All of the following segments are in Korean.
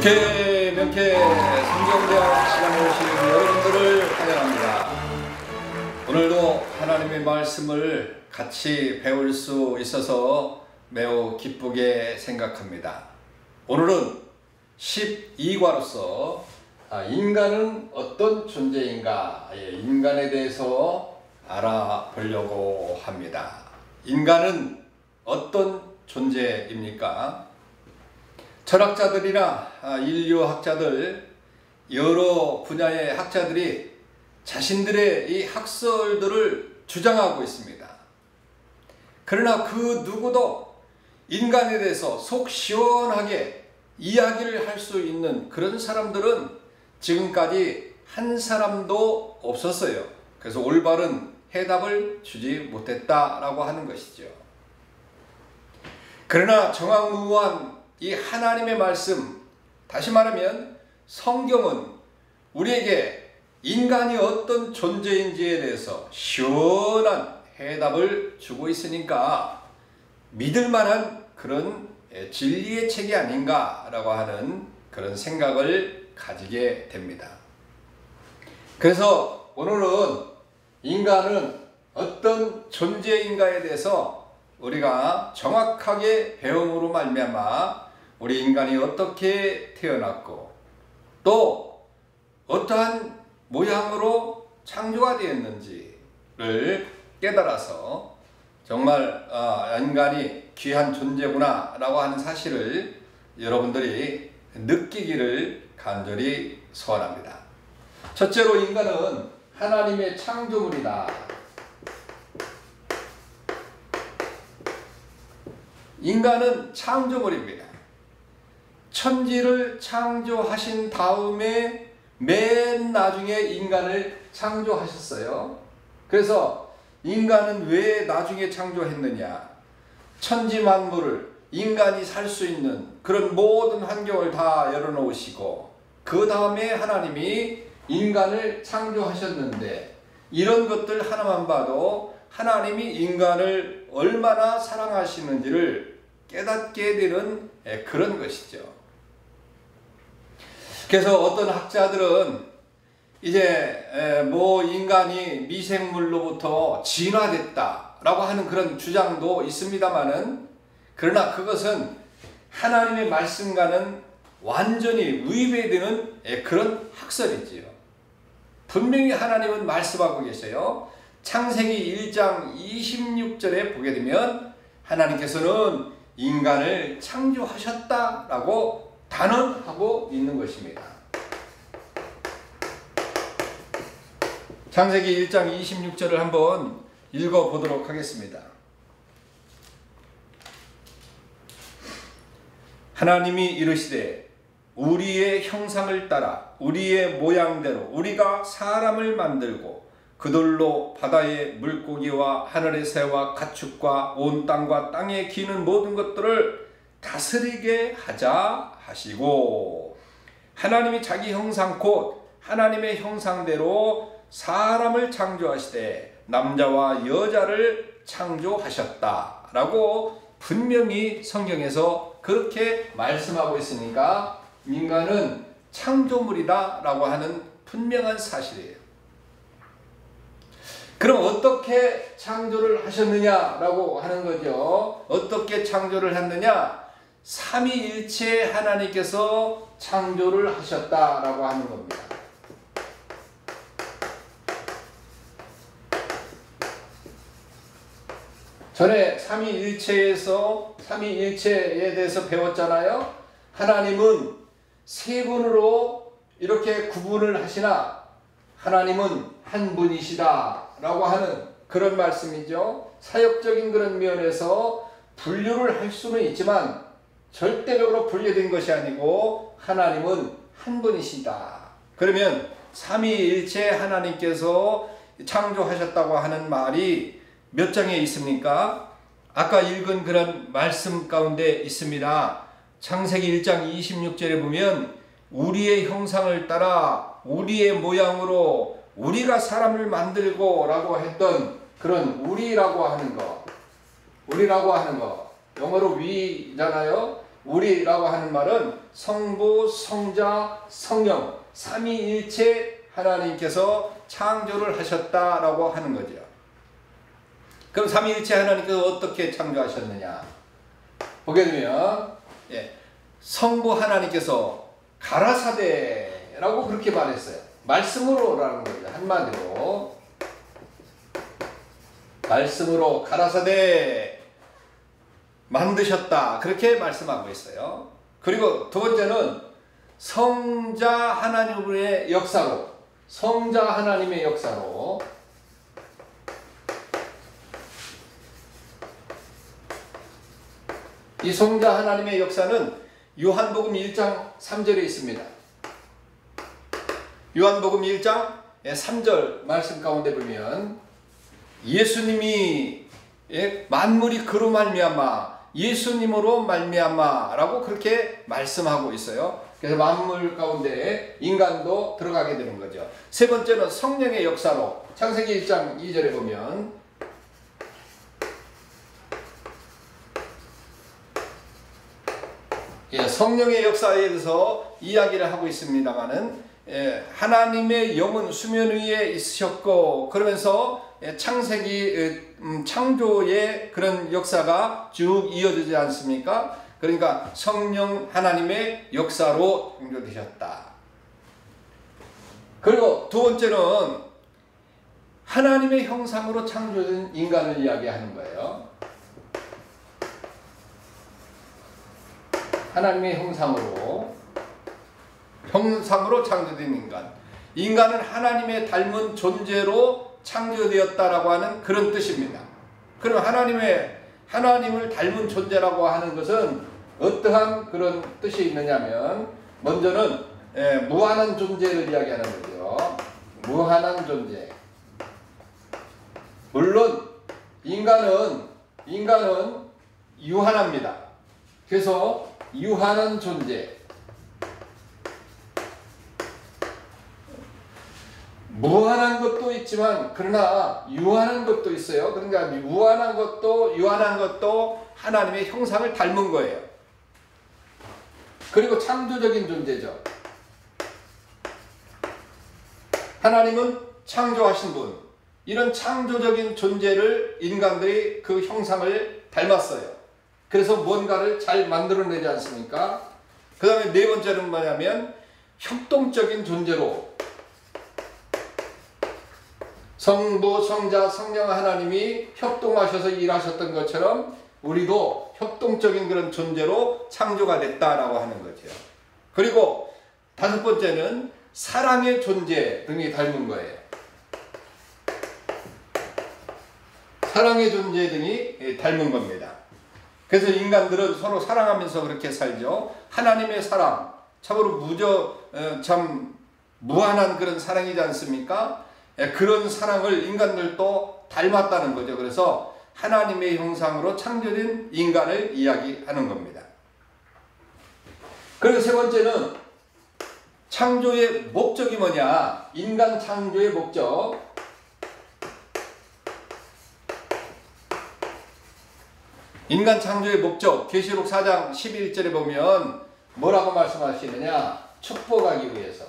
명쾌 성경대학 시간에 오신 여러분들을 환영합니다. 오늘도 하나님의 말씀을 같이 배울 수 있어서 매우 기쁘게 생각합니다. 오늘은 12과로서 인간은 어떤 존재인가, 인간에 대해서 알아보려고 합니다. 인간은 어떤 존재입니까? 철학자들이나 인류학자들, 여러 분야의 학자들이 자신들의 이 학설들을 주장하고 있습니다. 그러나 그 누구도 인간에 대해서 속 시원하게 이야기를 할 수 있는 그런 사람들은 지금까지 한 사람도 없었어요. 그래서 올바른 해답을 주지 못했다라고 하는 것이죠. 그러나 정확무한 이 하나님의 말씀, 다시 말하면 성경은 우리에게 인간이 어떤 존재인지에 대해서 시원한 해답을 주고 있으니까 믿을 만한 그런 진리의 책이 아닌가라고 하는 그런 생각을 가지게 됩니다. 그래서 오늘은 인간은 어떤 존재인가에 대해서 우리가 정확하게 배움으로 말미암아 우리 인간이 어떻게 태어났고 또 어떠한 모양으로 창조가 되었는지를 깨달아서 정말 인간이 귀한 존재구나 라고 하는 사실을 여러분들이 느끼기를 간절히 소원합니다. 첫째로 인간은 하나님의 창조물이다. 인간은 창조물입니다. 천지를 창조하신 다음에 맨 나중에 인간을 창조하셨어요. 그래서 인간은 왜 나중에 창조했느냐? 천지 만물을 인간이 살 수 있는 그런 모든 환경을 다 열어놓으시고 그 다음에 하나님이 인간을 창조하셨는데 이런 것들 하나만 봐도 하나님이 인간을 얼마나 사랑하시는지를 깨닫게 되는 그런 것이죠. 그래서 어떤 학자들은 이제 인간이 미생물로부터 진화됐다라고 하는 그런 주장도 있습니다만은, 그러나 그것은 하나님의 말씀과는 완전히 위배되는 그런 학설이지요. 분명히 하나님은 말씀하고 계세요. 창세기 1장 26절에 보게 되면 하나님께서는 인간을 창조하셨다라고 단언하고 있는 것입니다. 창세기 1장 26절을 한번 읽어보도록 하겠습니다. 하나님이 이르시되 우리의 형상을 따라 우리의 모양대로 우리가 사람을 만들고 그들로 바다의 물고기와 하늘의 새와 가축과 온 땅과 땅에 기는 모든 것들을 다스리게 하자 하시고, 하나님이 자기 형상 곧 하나님의 형상대로 사람을 창조하시되 남자와 여자를 창조하셨다 라고 분명히 성경에서 그렇게 말씀하고 있으니까 인간은 창조물이다 라고 하는 분명한 사실이에요. 그럼 어떻게 창조를 하셨느냐라고 하는 거죠. 어떻게 창조를 했느냐? 삼위일체 하나님께서 창조를 하셨다라고 하는 겁니다. 전에 삼위일체에 대해서 배웠잖아요. 하나님은 세 분으로 이렇게 구분을 하시나 하나님은 한 분이시다 라고 하는 그런 말씀이죠. 사역적인 그런 면에서 분류를 할 수는 있지만 절대적으로 분류된 것이 아니고 하나님은 한 분이시다. 그러면 삼위일체 하나님께서 창조하셨다고 하는 말이 몇 장에 있습니까? 아까 읽은 그런 말씀 가운데 있습니다. 창세기 1장 26절에 보면 우리의 형상을 따라 우리의 모양으로 우리가 사람을 만들고 라고 했던 그런 우리라고 하는 거 영어로 we잖아요. 우리라고 하는 말은 성부, 성자, 성령 삼위일체 하나님께서 창조를 하셨다라고 하는 거죠. 그럼 삼위일체 하나님께서 어떻게 창조하셨느냐? 보게 되면 성부 하나님께서 가라사대라고 그렇게 말했어요. 말씀으로라는 거죠. 한마디로 말씀으로 가라사대 만드셨다 그렇게 말씀하고 있어요. 그리고 두 번째는 성자 하나님의 역사로, 성자 하나님의 역사로 이 성자 하나님의 역사는 요한복음 1장 3절에 있습니다. 요한복음 1장 3절 말씀 가운데 보면 예수님이 만물이 그로 말미암아 예수님으로 말미암아라고 그렇게 말씀하고 있어요. 그래서 만물 가운데 인간도 들어가게 되는 거죠. 세 번째는 성령의 역사로 창세기 1장 2절에 보면 성령의 역사에 대해서 이야기를 하고 있습니다만은 하나님의 영은 수면 위에 있으셨고 그러면서 창세기 창조의 그런 역사가 쭉 이어지지 않습니까? 그러니까 성령 하나님의 역사로 창조되셨다. 그리고 두 번째는 하나님의 형상으로 창조된 인간을 이야기하는 거예요. 하나님의 형상으로 창조된 인간. 인간은 하나님의 닮은 존재로 창조되었다라고 하는 그런 뜻입니다. 그럼 하나님을 닮은 존재라고 하는 것은 어떠한 그런 뜻이 있느냐면 먼저는 무한한 존재를 이야기하는 거죠. 무한한 존재. 물론 인간은 유한합니다. 그래서 유한한 존재. 무한한 것도 있지만 그러나 유한한 것도 있어요. 그러니까 유한한 것도 하나님의 형상을 닮은 거예요. 그리고 창조적인 존재죠. 하나님은 창조하신 분. 이런 창조적인 존재를 인간들이 그 형상을 닮았어요. 그래서 뭔가를 잘 만들어내지 않습니까? 그 다음에 네 번째는 뭐냐면 협동적인 존재로 성부, 성자, 성령 하나님이 협동하셔서 일하셨던 것처럼 우리도 협동적인 그런 존재로 창조가 됐다라고 하는 거죠. 그리고 다섯 번째는 사랑의 존재 등이 닮은 거예요. 사랑의 존재 등이 닮은 겁니다. 그래서 인간들은 서로 사랑하면서 그렇게 살죠. 하나님의 사랑, 참으로 참 무한한 그런 사랑이지 않습니까? 그런 사랑을 인간들도 닮았다는 거죠. 그래서 하나님의 형상으로 창조된 인간을 이야기하는 겁니다. 그리고 세 번째는 창조의 목적이 뭐냐? 인간 창조의 목적. 인간 창조의 목적, 계시록 4장 11절에 보면 뭐라고 말씀하시느냐? 축복하기 위해서.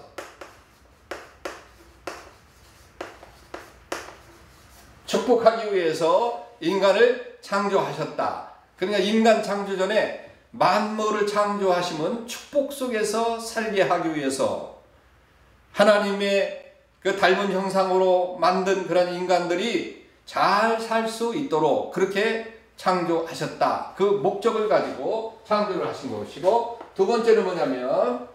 축복하기 위해서 인간을 창조하셨다. 그러니까 인간 창조 전에 만물을 창조하심은 축복 속에서 살게 하기 위해서 하나님의 그 닮은 형상으로 만든 그런 인간들이 잘 살 수 있도록 그렇게 창조하셨다. 그 목적을 가지고 창조를 하신 것이고, 두 번째는 뭐냐면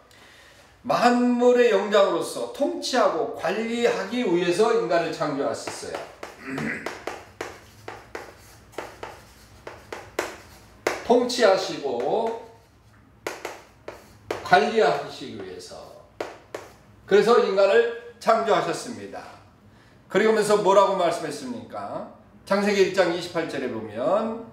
만물의 영장으로서 통치하고 관리하기 위해서 인간을 창조하셨어요. 통치하시고 관리하시기 위해서. 그래서 인간을 창조하셨습니다. 그러면서 뭐라고 말씀했습니까? 창세기 1장 28절에 보면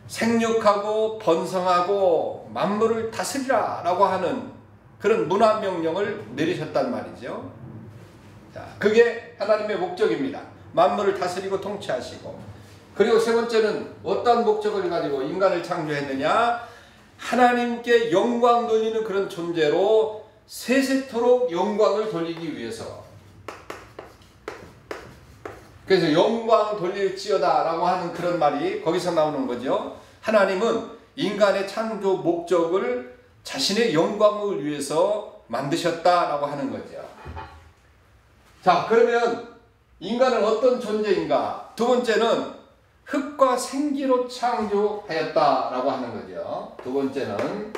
생육하고 번성하고 만물을 다스리라 라고 하는 그런 문화명령을 내리셨단 말이죠. 자, 그게 하나님의 목적입니다. 만물을 다스리고 통치하시고. 그리고 세 번째는 어떤 목적을 가지고 인간을 창조했느냐? 하나님께 영광 돌리는 그런 존재로 세세토록 영광을 돌리기 위해서, 그래서 영광 돌릴지어다 라고 하는 그런 말이 거기서 나오는 거죠. 하나님은 인간의 창조 목적을 자신의 영광을 위해서 만드셨다라고 하는 거죠. 자, 그러면 인간은 어떤 존재인가? 두 번째는 흙과 생기로 창조하였다라고 하는 거죠. 두 번째는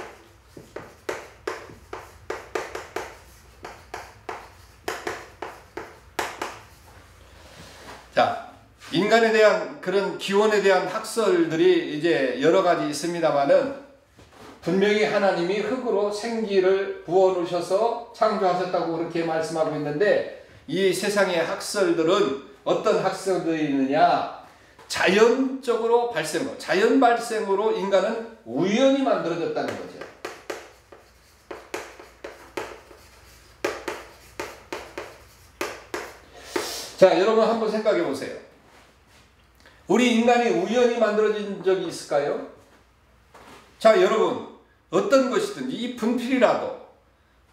자, 인간에 대한 그런 기원에 대한 학설들이 이제 여러 가지 있습니다만은 분명히 하나님이 흙으로 생기를 부어놓으셔서 창조하셨다고 그렇게 말씀하고 있는데, 이 세상의 학설들은 어떤 학설들이 있느냐? 자연적으로 발생으로, 자연 발생으로 인간은 우연히 만들어졌다는 거죠. 자, 여러분 한번 생각해 보세요. 우리 인간이 우연히 만들어진 적이 있을까요? 자, 여러분, 어떤 것이든지 이 분필이라도,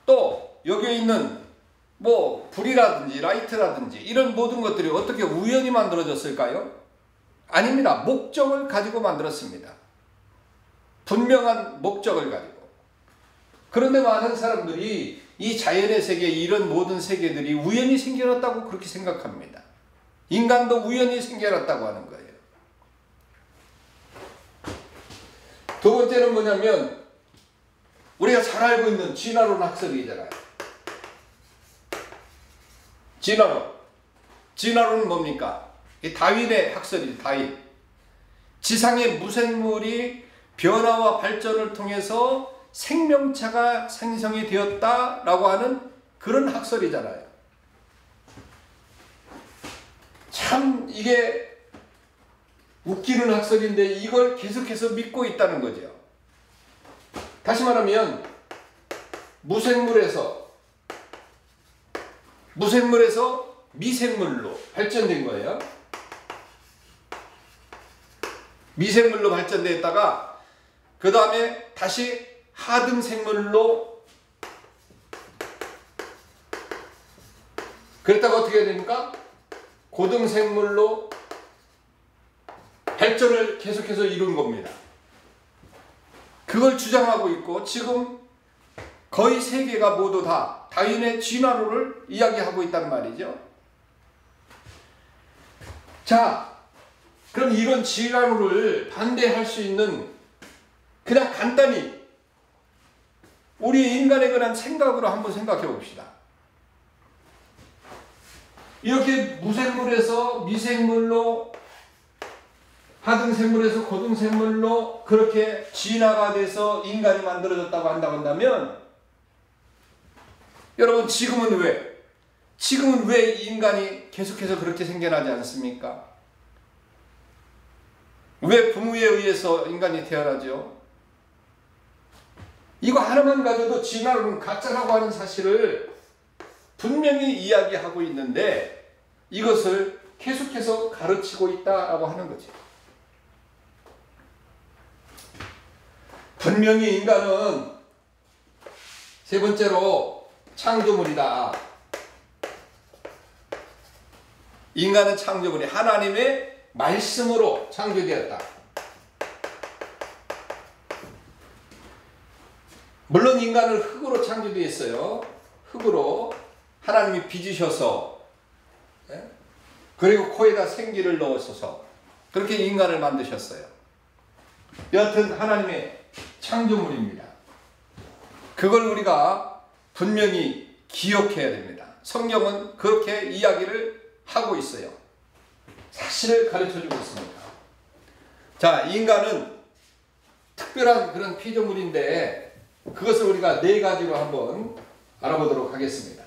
또 여기에 있는 뭐 불이라든지 라이트라든지 이런 모든 것들이 어떻게 우연히 만들어졌을까요? 아닙니다. 목적을 가지고 만들었습니다. 분명한 목적을 가지고. 그런데 많은 사람들이 이 자연의 세계, 이런 모든 세계들이 우연히 생겨났다고 그렇게 생각합니다. 인간도 우연히 생겨났다고 하는 거예요. 두 번째는 뭐냐면, 우리가 잘 알고 있는 진화론 학설이잖아요. 진화론은 뭡니까? 이 다윈의 학설이죠. 다윈. 지상의 무생물이 변화와 발전을 통해서 생명체가 생성이 되었다라고 하는 그런 학설이잖아요. 참 이게 웃기는 학설인데 이걸 계속해서 믿고 있다는 거죠. 다시 말하면 무생물에서 미생물로 발전된 거예요. 미생물로 발전됐다가 그 다음에 다시 하등생물로, 그랬다가 어떻게 됩니까? 고등생물로 발전을 계속해서 이룬 겁니다. 그걸 주장하고 있고, 지금 거의 세계가 모두 다 다윈의 진화론을 이야기하고 있단 말이죠. 자, 그럼 이런 진화론을 반대할 수 있는, 그냥 간단히 우리 인간에 관한 생각으로 한번 생각해 봅시다. 이렇게 무생물에서 미생물로, 하등생물에서 고등생물로 그렇게 진화가 돼서 인간이 만들어졌다고 한다면, 여러분 지금은 왜 인간이 계속해서 그렇게 생겨나지 않습니까? 왜 부모에 의해서 인간이 태어나죠? 이거 하나만 가져도 진화론은 가짜라고 하는 사실을 분명히 이야기하고 있는데, 이것을 계속해서 가르치고 있다라고 하는 거죠. 분명히 인간은 세 번째로 창조물이다. 인간은 창조물이 하나님의 말씀으로 창조되었다. 물론 인간은 흙으로 창조되었어요. 흙으로 하나님이 빚으셔서, 그리고 코에다 생기를 넣으셔서 그렇게 인간을 만드셨어요. 여하튼 하나님의 창조물입니다. 그걸 우리가 분명히 기억해야 됩니다. 성경은 그렇게 이야기를 하고 있어요. 사실을 가르쳐주고 있습니다. 자, 인간은 특별한 그런 피조물인데, 그것을 우리가 네 가지로 한번 알아보도록 하겠습니다.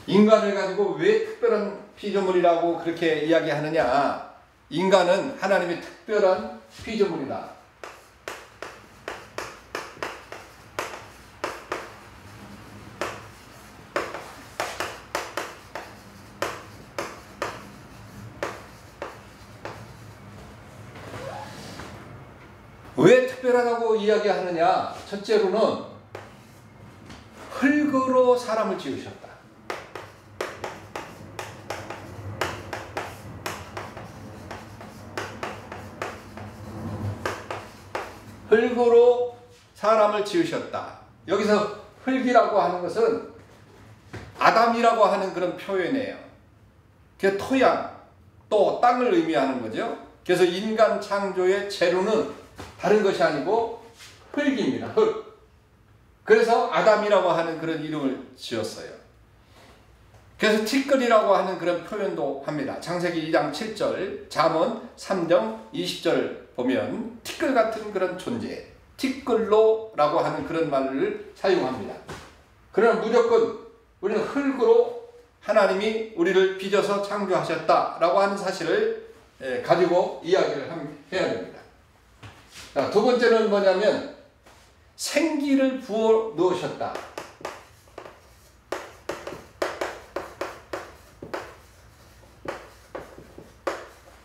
인간을 가지고 왜 특별한 피조물이라고 그렇게 이야기하느냐? 인간은 하나님의 특별한 피조물이다. 왜 특별하다고 이야기하느냐? 첫째로는 흙으로 사람을 지으셨다. 흙으로 사람을 지으셨다. 여기서 흙이라고 하는 것은 아담이라고 하는 그런 표현이에요. 그 토양, 또 땅을 의미하는 거죠. 그래서 인간 창조의 재료는 다른 것이 아니고 흙입니다. 흙. 그래서 아담이라고 하는 그런 이름을 지었어요. 그래서 티끌이라고 하는 그런 표현도 합니다. 창세기 2장 7절, 잠언 3장 20절 보면 티끌 같은 그런 존재, 티끌로라고 하는 그런 말을 사용합니다. 그러나 무조건 우리는 흙으로 하나님이 우리를 빚어서 창조하셨다라고 하는 사실을 가지고 이야기를 해야 됩니다. 자, 두 번째는 뭐냐면 생기를 부어 넣으셨다.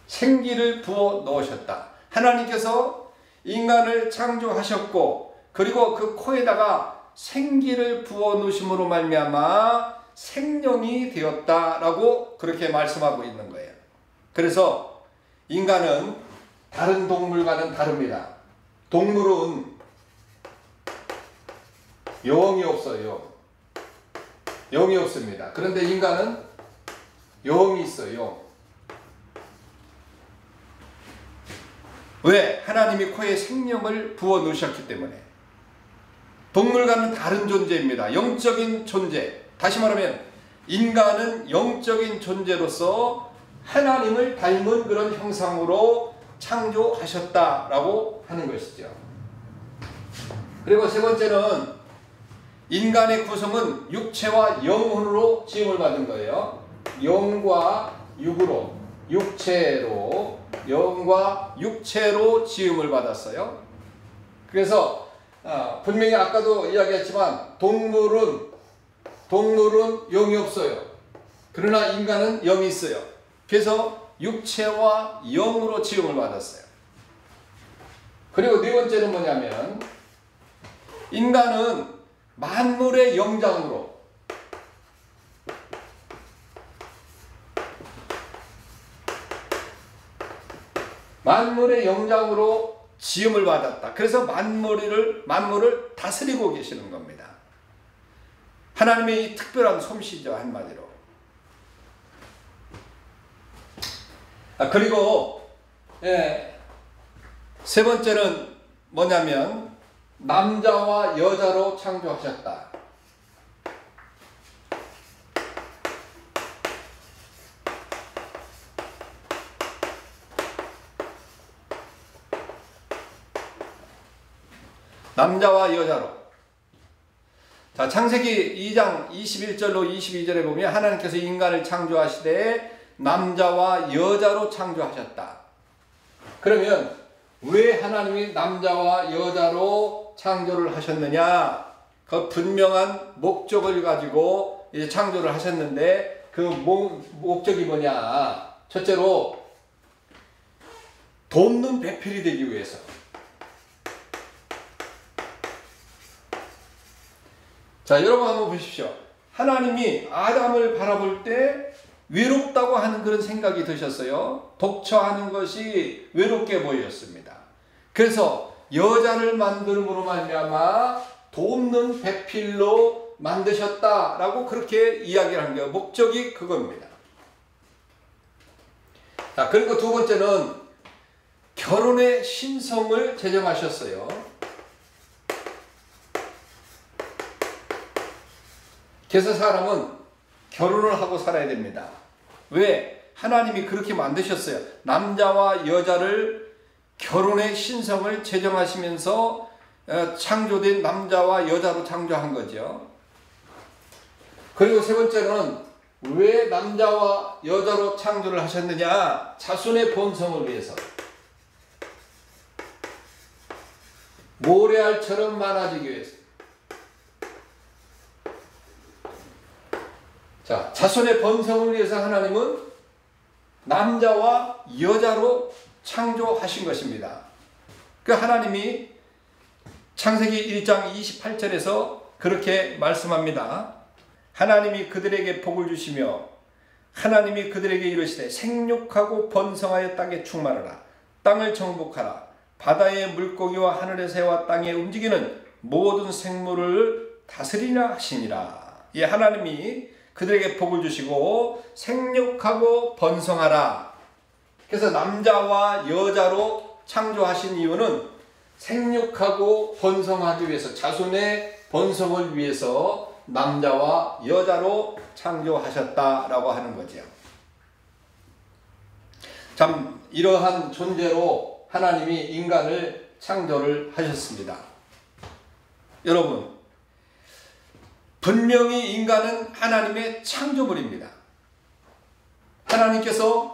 생기를 부어 넣으셨다. 하나님께서 인간을 창조하셨고 그리고 그 코에다가 생기를 부어 넣으심으로 말미암아 생명이 되었다라고 그렇게 말씀하고 있는 거예요. 그래서 인간은 다른 동물과는 다릅니다. 동물은 영이 없어요. 영이 없습니다. 그런데 인간은 영이 있어요. 왜? 하나님이 코에 생명을 부어 넣으셨기 때문에. 동물과는 다른 존재입니다. 영적인 존재. 다시 말하면 인간은 영적인 존재로서 하나님을 닮은 그런 형상으로 창조하셨다라고 하는 것이죠. 그리고 세 번째는 인간의 구성은 육체와 영혼으로 지음을 받은 거예요. 영과 육으로, 육체로, 영과 육체로 지음을 받았어요. 그래서 분명히 아까도 이야기했지만 동물은 영이 없어요. 그러나 인간은 영이 있어요. 그래서 육체와 영으로 지음을 받았어요. 그리고 네 번째는 뭐냐면 인간은 만물의 영장으로 지음을 받았다. 그래서 만물을 다스리고 계시는 겁니다. 하나님의 이 특별한 솜씨죠, 한마디로. 그리고 세 번째는 뭐냐면 남자와 여자로 창조하셨다. 남자와 여자로. 자, 창세기 2장 21절로 22절에 보면 하나님께서 인간을 창조하시되 남자와 여자로 창조하셨다. 그러면 왜 하나님이 남자와 여자로 창조를 하셨느냐? 그 분명한 목적을 가지고 이제 창조를 하셨는데 그 목적이 뭐냐? 첫째로 돕는 배필이 되기 위해서. 자, 여러분 한번 보십시오. 하나님이 아담을 바라볼 때 외롭다고 하는 그런 생각이 드셨어요. 독처하는 것이 외롭게 보였습니다. 그래서 여자를 만듦으로 말미암아 돕는 배필로 만드셨다라고 그렇게 이야기를 한 거예요. 목적이 그겁니다. 자, 그리고 두 번째는 결혼의 신성을 제정하셨어요. 그래서 사람은 결혼을 하고 살아야 됩니다. 왜? 하나님이 그렇게 만드셨어요. 남자와 여자를 결혼의 신성을 제정하시면서 창조된 남자와 여자로 창조한 거죠. 그리고 세 번째는 왜 남자와 여자로 창조를 하셨느냐? 자손의 번성을 위해서. 모래알처럼 많아지기 위해서. 자, 자손의 번성을 위해서 하나님은 남자와 여자로 창조하신 것입니다. 그 하나님이 창세기 1장 28절에서 그렇게 말씀합니다. 하나님이 그들에게 복을 주시며 하나님이 그들에게 이르시되 생육하고 번성하여 땅에 충만하라. 땅을 정복하라. 바다의 물고기와 하늘의 새와 땅에 움직이는 모든 생물을 다스리라 하시니라. 이 하나님이 그들에게 복을 주시고 생육하고 번성하라. 그래서 남자와 여자로 창조하신 이유는 생육하고 번성하기 위해서, 자손의 번성을 위해서 남자와 여자로 창조하셨다라고 하는 거죠. 참 이러한 존재로 하나님이 인간을 창조를 하셨습니다. 여러분, 분명히 인간은 하나님의 창조물입니다. 하나님께서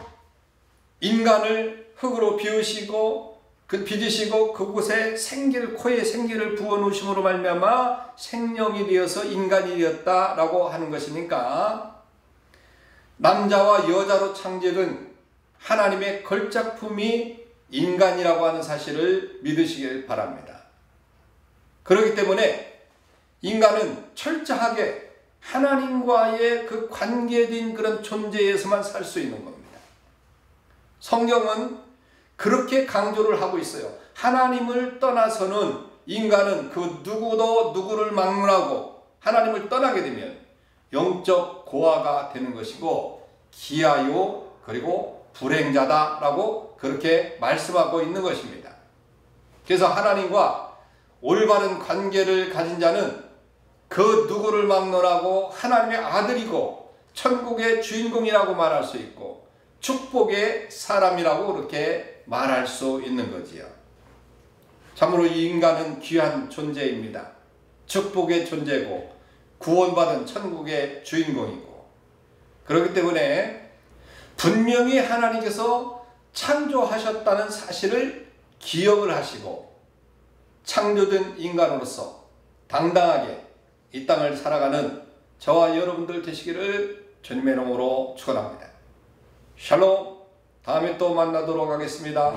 인간을 흙으로 빚으시고 그곳에 생기를, 코에 생기를 부어놓으심으로 말미암아 생명이 되어서 인간이 되었다라고 하는 것이니까, 남자와 여자로 창조된 하나님의 걸작품이 인간이라고 하는 사실을 믿으시길 바랍니다. 그렇기 때문에 인간은 철저하게 하나님과의 그 관계된 그런 존재에서만 살 수 있는 겁니다. 성경은 그렇게 강조를 하고 있어요. 하나님을 떠나서는 인간은 그 누구도 누구를 막론하고 하나님을 떠나게 되면 영적 고아가 되는 것이고 기아요 그리고 불행자다라고 그렇게 말씀하고 있는 것입니다. 그래서 하나님과 올바른 관계를 가진 자는 그 누구를 막론하고 하나님의 아들이고 천국의 주인공이라고 말할 수 있고 축복의 사람이라고 그렇게 말할 수 있는 거지요. 참으로 이 인간은 귀한 존재입니다. 축복의 존재고 구원받은 천국의 주인공이고, 그렇기 때문에 분명히 하나님께서 창조하셨다는 사실을 기억을 하시고 창조된 인간으로서 당당하게 이 땅을 살아가는 저와 여러분들 되시기를 주님의 이름으로 축원합니다. 샬롬. 다음에 또 만나도록 하겠습니다.